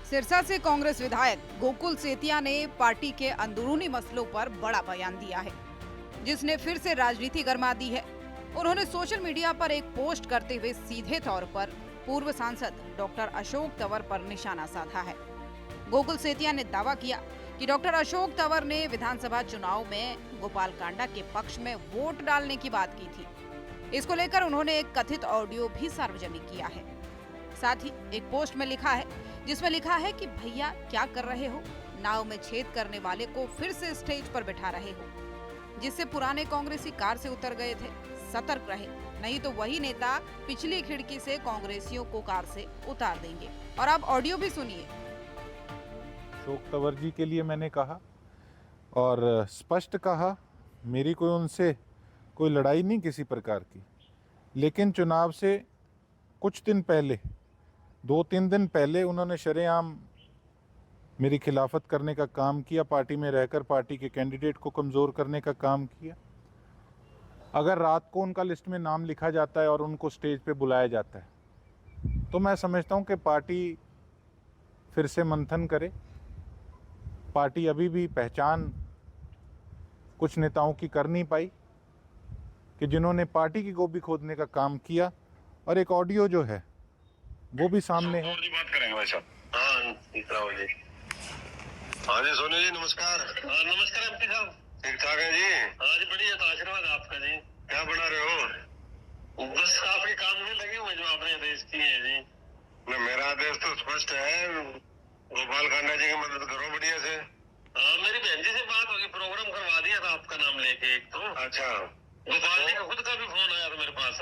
सिरसा से कांग्रेस विधायक गोकुल सेतिया ने पार्टी के अंदरूनी मसलों पर बड़ा बयान दिया है, जिसने फिर से राजनीति गरमा दी है। उन्होंने सोशल मीडिया पर एक पोस्ट करते हुए सीधे तौर पर पूर्व सांसद डॉक्टर अशोक तंवर पर निशाना साधा है। गोकुल सेतिया ने दावा किया कि डॉक्टर अशोक तंवर ने विधानसभा चुनाव में गोपाल कांडा के पक्ष में वोट डालने की बात की थी। इसको लेकर उन्होंने एक कथित ऑडियो भी सार्वजनिक किया है। साथ ही एक पोस्ट में लिखा है, जिसमें लिखा है कि भैया क्या कर रहे हो, नाव में छेद करने वाले को फिर से स्टेज पर बिठा रहे हो, जिससे पुराने कांग्रेसी कार से उतर गए थे। सतर्क रहे, नहीं तो वही नेता पिछली खिड़की से कांग्रेसियों को कार से उतार देंगे। और अब ऑडियो भी सुनिए। अशोक तंवर जी के लिए मैंने कहा और स्पष्ट कहा, मेरी कोई उनसे कोई लड़ाई नहीं किसी प्रकार की, लेकिन चुनाव से कुछ दिन पहले 2-3 दिन पहले उन्होंने शरेआम मेरी खिलाफत करने का काम किया, पार्टी में रहकर पार्टी के कैंडिडेट को कमज़ोर करने का काम किया। अगर रात को उनका लिस्ट में नाम लिखा जाता है और उनको स्टेज पे बुलाया जाता है तो मैं समझता हूं कि पार्टी फिर से मंथन करे। पार्टी अभी भी पहचान कुछ नेताओं की कर नहीं पाई कि जिन्होंने पार्टी की गोभी खोदने का काम किया, और एक ऑडियो जो है वो भी सामने है। बात करेंगे भाई साहब। हाँ जी सोनू जी नमस्कार। नमस्कार एमपी साहब, ठीक ठाक है जी? हाँ जी बढ़िया, तो आशीर्वाद आपका जी। क्या बना रहे हो? बस आपके काम में लगे हुए जो आपने आदेश किए हैं जी। न मेरा आदेश तो स्पष्ट है, गोपाल कांडा जी की मदद करो बढ़िया से। मेरी बहन जी से बात होगी, प्रोग्राम करवा दिया था आपका नाम लेके एक तो। अच्छा, गोपाल जी का खुद का भी फोन आया था मेरे पास।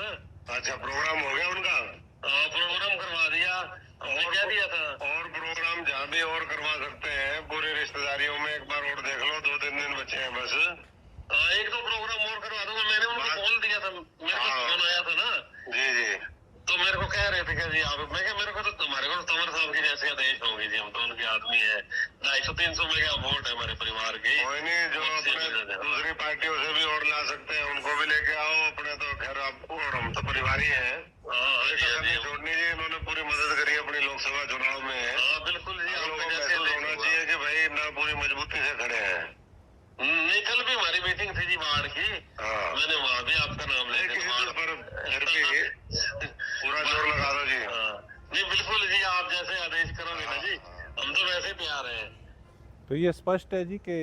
अच्छा, प्रोग्राम हो गया उनका? प्रोग्राम करवा दिया और क्या दिया था। और प्रोग्राम जहाँ भी और करवा सकते हैं, पूरी रिश्तेदारियों में एक बार और देख लो, 2-3 दिन बचे हैं बस। एक दो प्रोग्राम और करवा दूंगा, मैंने उनको बोल दिया था, मेरे को फोन आया था ना जी जी, तो मेरे को कह रहे थे कि जी आप, मैं क्या मेरे को तो तुम्हारे को तंवर साहब की जैसे आदेश होंगे जी, हम तो उनके आदमी है। 250-300 में क्या वोट है हमारे परिवार के। कोई नहीं, जो अपने दूसरी पार्टियों से भी और ला सकते हैं उनको भी लेके आओ अपने, तो खैर आप और हम तो परिवार ही है। छोड़नी जी, इन्होंने पूरी मदद करी अपनी लोकसभा चुनाव में। बिल्कुल जी, लोगों को महसूस होना चाहिए कि भाई ना पूरी मजबूती से खड़े हैं। नहीं, कल भी हमारी मीटिंग थी जी बाढ़ की। मैंने वहाँ भी आपका नाम ले पूरा जोर लगा दो जी। जी बिल्कुल जी, आप जैसे आदेश करोगे ना जी, हम तो वैसे तैयार हैं। तो ये स्पष्ट है जी कि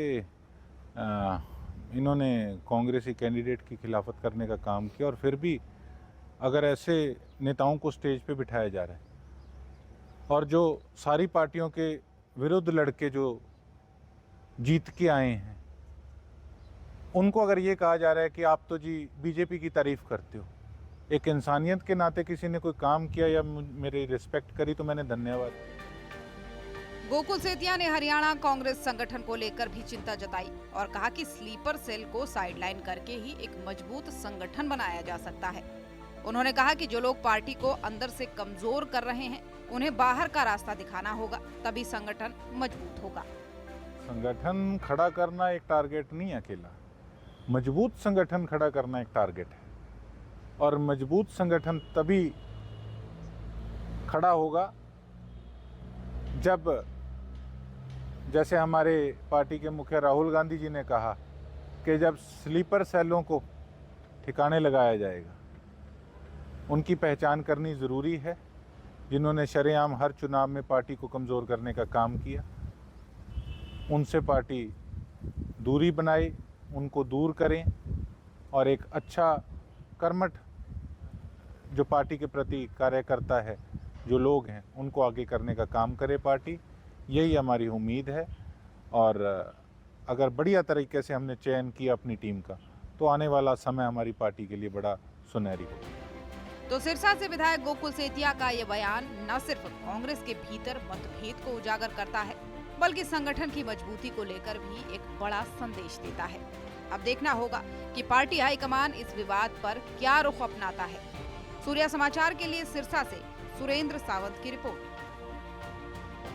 इन्होंने कांग्रेसी कैंडिडेट की खिलाफत करने का काम किया, और फिर भी अगर ऐसे नेताओं को स्टेज पे बिठाया जा रहा है और जो सारी पार्टियों के विरुद्ध लड़के जो जीत के आए हैं उनको अगर ये कहा जा रहा है कि आप तो जी बीजेपी की तारीफ करते हो, एक इंसानियत के नाते किसी ने कोई काम किया या मेरी रिस्पेक्ट करी तो मैंने धन्यवाद। गोकुल सेतिया ने हरियाणा कांग्रेस संगठन को लेकर भी चिंता जताई और कहा कि स्लीपर सेल को साइडलाइन करके ही एक मजबूत संगठन बनाया जा सकता है। उन्होंने कहा कि जो लोग पार्टी को अंदर से कमजोर कर रहे हैं, उन्हें बाहर का रास्ता दिखाना होगा, तभी संगठन मजबूत होगा। संगठन खड़ा करना एक टारगेट नहीं है अकेला, मजबूत संगठन खड़ा करना एक टारगेट है, और मजबूत संगठन तभी खड़ा होगा जब, जैसे हमारे पार्टी के मुखिया राहुल गांधी जी ने कहा कि जब स्लीपर सेलों को ठिकाने लगाया जाएगा। उनकी पहचान करनी ज़रूरी है, जिन्होंने शरेआम हर चुनाव में पार्टी को कमज़ोर करने का काम किया। उनसे पार्टी दूरी बनाए, उनको दूर करें, और एक अच्छा कर्मठ जो पार्टी के प्रति कार्यकर्ता है, जो लोग हैं, उनको आगे करने का काम करे पार्टी। यही हमारी उम्मीद है, और अगर बढ़िया तरीके से हमने चयन किया अपनी टीम का तो आने वाला समय हमारी पार्टी के लिए बड़ा सुनहरी होगा। तो सिरसा से विधायक गोकुल सेतिया का ये बयान न सिर्फ कांग्रेस के भीतर मतभेद को उजागर करता है, बल्कि संगठन की मजबूती को लेकर भी एक बड़ा संदेश देता है। अब देखना होगा कि पार्टी हाईकमान इस विवाद पर क्या रुख अपनाता है। सूर्या समाचार के लिए सिरसा से सुरेंद्र सावंत की रिपोर्ट।